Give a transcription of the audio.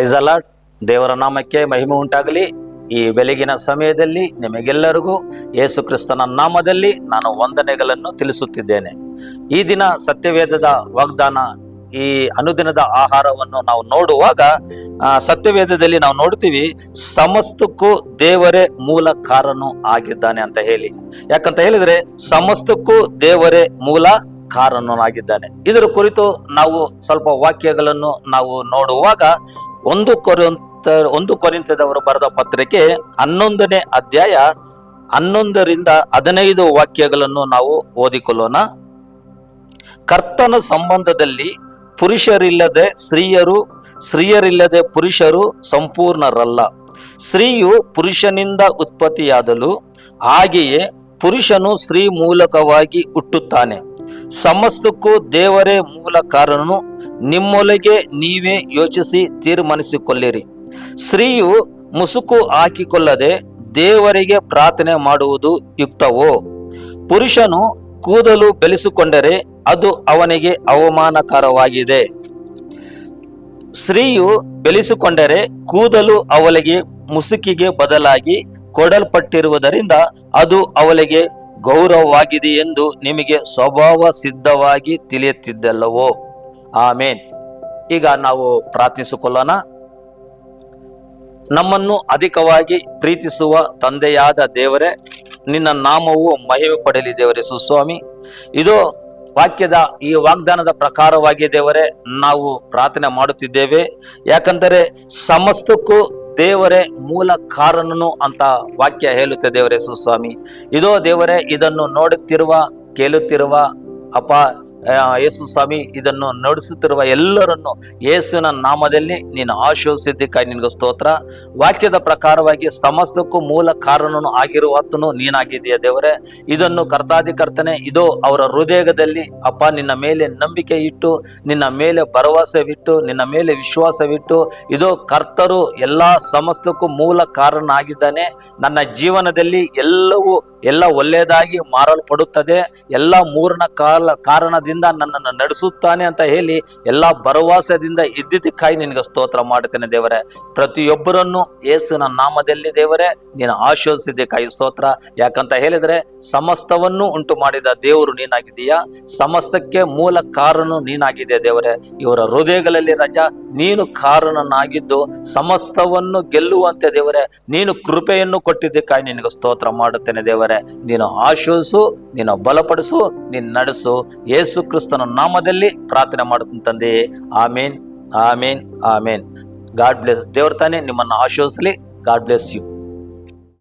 Price ಅಲಾರ್ಡ್. ದೇವರ ನಾಮಕ್ಕೆ ಮಹಿಮೆ ಉಂಟಾಗಲಿ. ಈ ಬೆಳಗಿನ ಸಮಯದಲ್ಲಿ ನಿಮಗೆಲ್ಲರಿಗೂ ಯೇಸು ಕ್ರಿಸ್ತನ ನಾಮದಲ್ಲಿ ನಾನು ವಂದನೆಗಳನ್ನು ತಿಳಿಸುತ್ತಿದ್ದೇನೆ. ಈ ದಿನ ಸತ್ಯವೇದದ ವಾಗ್ದಾನ, ಈ ಅನುದಿನದ ಆಹಾರವನ್ನು ನಾವು ನೋಡುವಾಗ ಸತ್ಯವೇದದಲ್ಲಿ ನಾವು ನೋಡ್ತೀವಿ, ಸಮಸ್ತಕ್ಕೂ ದೇವರೇ ಮೂಲ ಕಾರಣ ಆಗಿದ್ದಾನೆ ಅಂತ ಹೇಳಿ. ಯಾಕಂತ ಹೇಳಿದ್ರೆ ಸಮಸ್ತಕ್ಕೂ ದೇವರೇ ಮೂಲ ಕಾರಣನಾಗಿದ್ದಾನೆ. ಇದರ ಕುರಿತು ನಾವು ಸ್ವಲ್ಪ ವಾಕ್ಯಗಳನ್ನು ನಾವು ನೋಡುವಾಗ ಒಂದು ಕೊರಿಂಥದವರು ಬರೆದ ಪತ್ರಿಕೆ 11ನೇ ಅಧ್ಯಾಯ 11ರಿಂದ 15 ವಾಕ್ಯಗಳನ್ನು ನಾವು ಓದಿಕೊಳ್ಳೋಣ. ಕರ್ತನ ಸಂಬಂಧದಲ್ಲಿ ಪುರುಷರಿಲ್ಲದೆ ಸ್ತ್ರೀಯರು, ಸ್ತ್ರೀಯರಿಲ್ಲದೆ ಪುರುಷರು ಸಂಪೂರ್ಣರಲ್ಲ. ಸ್ತ್ರೀಯು ಪುರುಷನಿಂದ ಉತ್ಪತ್ತಿಯಾದಳು, ಹಾಗೆಯೇ ಪುರುಷನು ಸ್ತ್ರೀ ಮೂಲಕವಾಗಿ ಹುಟ್ಟುತ್ತಾನೆ. ಸಮಸ್ತಕ್ಕೂ ದೇವರೇ ಮೂಲ ಕಾರಣನು. ನಿಮ್ಮೊಳಗೆ ನೀವೇ ಯೋಚಿಸಿ ತೀರ್ಮಾನಿಸಿಕೊಳ್ಳಿರಿ. ಸ್ತ್ರೀಯು ಮುಸುಕು ಹಾಕಿಕೊಳ್ಳದೆ ದೇವರಿಗೆ ಪ್ರಾರ್ಥನೆ ಮಾಡುವುದು ಯುಕ್ತವೋ? ಪುರುಷನು ಕೂದಲು ಬೆಳೆಸಿಕೊಂಡರೆ ಅದು ಅವನಿಗೆ ಅವಮಾನಕರವಾಗಿದೆ. ಸ್ತ್ರೀಯು ಬೆಳೆಸಿಕೊಂಡರೆ ಕೂದಲು ಅವಳಿಗೆ ಮುಸುಕಿಗೆ ಬದಲಾಗಿ ಕೊಡಲ್ಪಟ್ಟಿರುವುದರಿಂದ ಅದು ಅವಳಿಗೆ ಗೌರವವಾಗಿದೆ ಎಂದು ನಿಮಗೆ ಸ್ವಭಾವ ಸಿದ್ಧವಾಗಿ ತಿಳಿಯುತ್ತಿದ್ದಲ್ಲವೋ? ಆಮೇನ್. ಈಗ ನಾವು ಪ್ರಾರ್ಥಿಸಿಕೊಳ್ಳೋಣ. ನಮ್ಮನ್ನು ಅಧಿಕವಾಗಿ ಪ್ರೀತಿಸುವ ತಂದೆಯಾದ ದೇವರೇ, ನಿನ್ನ ನಾಮವು ಮಹಿಮೆ ಪಡೆಯಲಿ ದೇವರೇ. ಸುಸ್ವಾಮಿ, ಇದು ವಾಕ್ಯದ ಈ ವಾಗ್ದಾನದ ಪ್ರಕಾರವಾಗಿ ದೇವರೇ ನಾವು ಪ್ರಾರ್ಥನೆ ಮಾಡುತ್ತಿದ್ದೇವೆ. ಯಾಕಂದರೆ ಸಮಸ್ತಕ್ಕೂ ದೇವರೇ ಮೂಲ ಕಾರಣನು ಅಂತ ವಾಕ್ಯ ಹೇಳುತ್ತೆ ದೇವರೇ. ಸುಸ್ವಾಮಿ, ಇದೋ ದೇವರೇ, ಇದನ್ನು ನೋಡುತ್ತಿರುವ ಕೇಳುತ್ತಿರುವ ಅಪ್ಪ ಯೇಸು ಸ್ವಾಮಿ, ಇದನ್ನು ನಡೆಸುತ್ತಿರುವ ಎಲ್ಲರನ್ನು ಯೇಸುವಿನ ನಾಮದಲ್ಲಿ ನೀನು ಆಶೀರ್ವದಿಸಿದ್ದಕ್ಕಾಗಿ ನಿನಗೆ ಸ್ತೋತ್ರ. ವಾಕ್ಯದ ಪ್ರಕಾರವಾಗಿ ಸಮಸ್ತಕ್ಕೂ ಮೂಲ ಕಾರಣನು ಆಗಿರುವಾತನು ನೀನಾಗಿದೆಯಾ ದೇವರೇ. ಇದನ್ನು ಕರ್ತನೆ, ಇದೋ ಅವರ ಹೃದಯದಲ್ಲಿ ಅಪ್ಪ ನಿನ್ನ ಮೇಲೆ ನಂಬಿಕೆ ಇಟ್ಟು, ನಿನ್ನ ಮೇಲೆ ಭರವಸೆವಿಟ್ಟು, ನಿನ್ನ ಮೇಲೆ ವಿಶ್ವಾಸವಿಟ್ಟು, ಇದೋ ಕರ್ತರು ಎಲ್ಲ ಸಮಸ್ತಕ್ಕೂ ಮೂಲ ಕಾರಣ ಆಗಿದ್ದಾನೆ. ನನ್ನ ಜೀವನದಲ್ಲಿ ಎಲ್ಲ ಒಳ್ಳೆಯದಾಗಿ ಮಾರಲ್ಪಡುತ್ತದೆ, ಎಲ್ಲ ಮೂರನ ಕಾರಣದಿಂದ ನನ್ನನ್ನು ನಡೆಸುತ್ತಾನೆ ಅಂತ ಹೇಳಿ ಎಲ್ಲ ಭರವಸೆದಿಂದ ಇದ್ದಿದ್ದಕ್ಕಾಗಿ ನಿನಗೆ ಸ್ತೋತ್ರ ಮಾಡುತ್ತೇನೆ ದೇವರೇ. ಪ್ರತಿಯೊಬ್ಬರನ್ನು ಯೇಸುವಿನ ನಾಮದಲ್ಲಿ ದೇವರೇ ನೀನು ಆಶೀರ್ವದಿಸಿದ್ದಕ್ಕಾಗಿ ಸ್ತೋತ್ರ. ಯಾಕಂತ ಹೇಳಿದ್ರೆ ಸಮಸ್ತವನ್ನು ಉಂಟು ಮಾಡಿದ ದೇವರು ನೀನಾಗಿದೆಯಾ, ಸಮಸ್ತಕ್ಕೆ ಮೂಲ ಕಾರಣ ನೀನಾಗಿದೆ ದೇವರೇ. ಇವರ ಹೃದಯಗಳಲ್ಲಿ ರಾಜ ನೀನು ಕಾರಣನಾಗಿದ್ದು ಸಮಸ್ತವನ್ನು ಗೆಲ್ಲುವಂತೆ ದೇವರೇ ನೀನು ಕೃಪೆಯನ್ನು ಕೊಟ್ಟಿದ್ದಕ್ಕಾಗಿ ನಿನಗೆ ಸ್ತೋತ್ರ ಮಾಡುತ್ತೇನೆ ದೇವರೇ. ನೀನು ಆಶೀರ್ವದಿಸು, ನೀನು ಬಲಪಡಿಸು, ನೀನು ನಡೆಸು. ಯೇಸು ಕ್ರಿಸ್ತನ ನಾಮದಲ್ಲಿ ಪ್ರಾರ್ಥನೆ ಮಾಡುತ್ತೇನೆ ತಂದೆಯೇ. Amen, amen, amen. God bless. ದೇವರ ತಾನೇ ನಿಮ್ಮನ್ನು ಆಶೀರ್ವದಿಸಲಿ. God bless you.